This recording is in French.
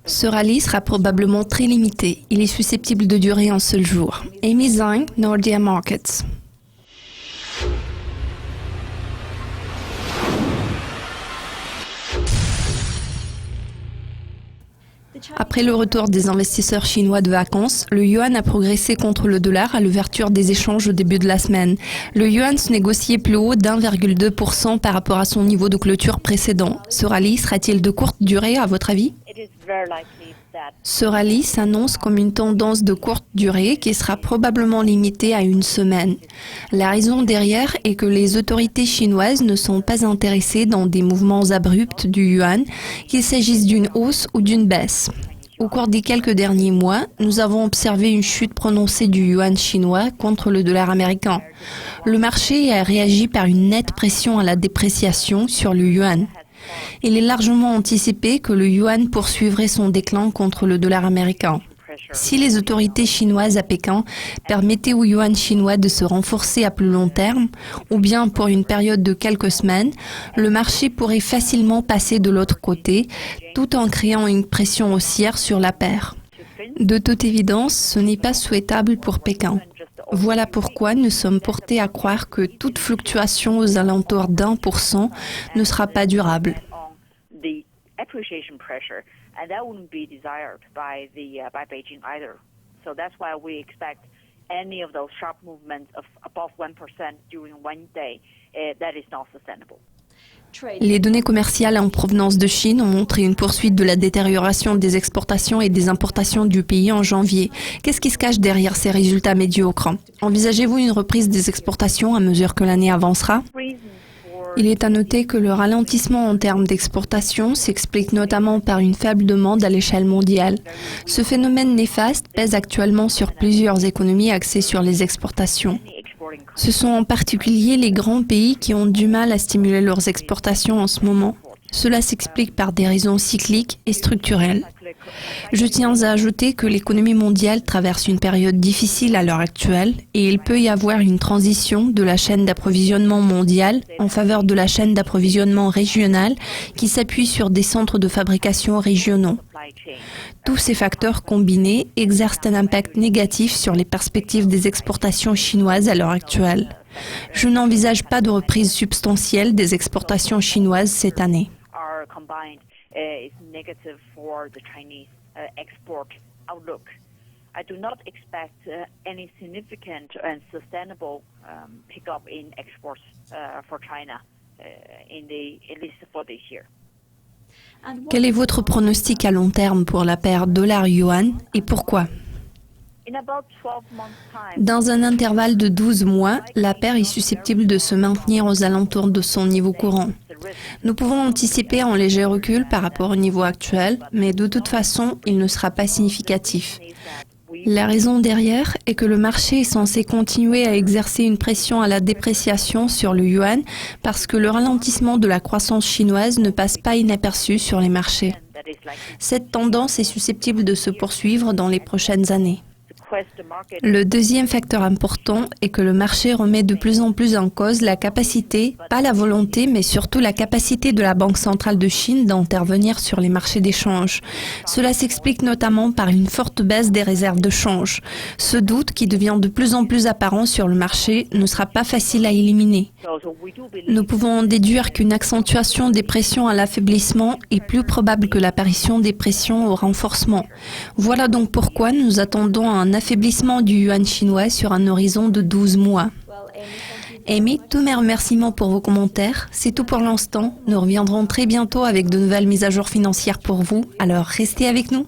Ce rallye sera probablement très limité. Il est susceptible de durer un seul jour. Amy Zhang, Nordea Markets. Après le retour des investisseurs chinois de vacances, le yuan a progressé contre le dollar à l'ouverture des échanges au début de la semaine. Le yuan se négociait plus haut d'1,2% par rapport à son niveau de clôture précédent. Ce rallye sera-t-il de courte durée à votre avis ? Ce rallye s'annonce comme une tendance de courte durée qui sera probablement limitée à une semaine. La raison derrière est que les autorités chinoises ne sont pas intéressées dans des mouvements abrupts du yuan, qu'il s'agisse d'une hausse ou d'une baisse. Au cours des quelques derniers mois, nous avons observé une chute prononcée du yuan chinois contre le dollar américain. Le marché a réagi par une nette pression à la dépréciation sur le yuan. Il est largement anticipé que le yuan poursuivrait son déclin contre le dollar américain. Si les autorités chinoises à Pékin permettaient au yuan chinois de se renforcer à plus long terme, ou bien pour une période de quelques semaines, le marché pourrait facilement passer de l'autre côté, tout en créant une pression haussière sur la paire. De toute évidence, ce n'est pas souhaitable pour Pékin. Voilà pourquoi nous sommes portés à croire que toute fluctuation aux alentours d'1% ne sera pas durable. Les données commerciales en provenance de Chine ont montré une poursuite de la détérioration des exportations et des importations du pays en janvier. Qu'est-ce qui se cache derrière ces résultats médiocres ? Envisagez-vous une reprise des exportations à mesure que l'année avancera ? Il est à noter que le ralentissement en termes d'exportation s'explique notamment par une faible demande à l'échelle mondiale. Ce phénomène néfaste pèse actuellement sur plusieurs économies axées sur les exportations. Ce sont en particulier les grands pays qui ont du mal à stimuler leurs exportations en ce moment. Cela s'explique par des raisons cycliques et structurelles. Je tiens à ajouter que l'économie mondiale traverse une période difficile à l'heure actuelle et il peut y avoir une transition de la chaîne d'approvisionnement mondiale en faveur de la chaîne d'approvisionnement régionale qui s'appuie sur des centres de fabrication régionaux. Tous ces facteurs combinés exercent un impact négatif sur les perspectives des exportations chinoises à l'heure actuelle. Je n'envisage pas de reprise substantielle des exportations chinoises cette année. I do not expect any significant and sustainable pickup in exports for China at least for this year. Quel est votre pronostic à long terme pour la paire dollar-yuan et pourquoi ? Dans un intervalle de 12 mois, la paire est susceptible de se maintenir aux alentours de son niveau courant. Nous pouvons anticiper un léger recul par rapport au niveau actuel, mais de toute façon, il ne sera pas significatif. La raison derrière est que le marché est censé continuer à exercer une pression à la dépréciation sur le yuan parce que le ralentissement de la croissance chinoise ne passe pas inaperçu sur les marchés. Cette tendance est susceptible de se poursuivre dans les prochaines années. Le deuxième facteur important est que le marché remet de plus en plus en cause la capacité, pas la volonté, mais surtout la capacité de la Banque centrale de Chine d'intervenir sur les marchés d'échange. Cela s'explique notamment par une forte baisse des réserves de change. Ce doute, qui devient de plus en plus apparent sur le marché, ne sera pas facile à éliminer. Nous pouvons en déduire qu'une accentuation des pressions à l'affaiblissement est plus probable que l'apparition des pressions au renforcement. Voilà donc pourquoi nous attendons un affaiblissement du yuan chinois sur un horizon de 12 mois. Amy, tous mes remerciements pour vos commentaires. C'est tout pour l'instant. Nous reviendrons très bientôt avec de nouvelles mises à jour financières pour vous. Alors restez avec nous.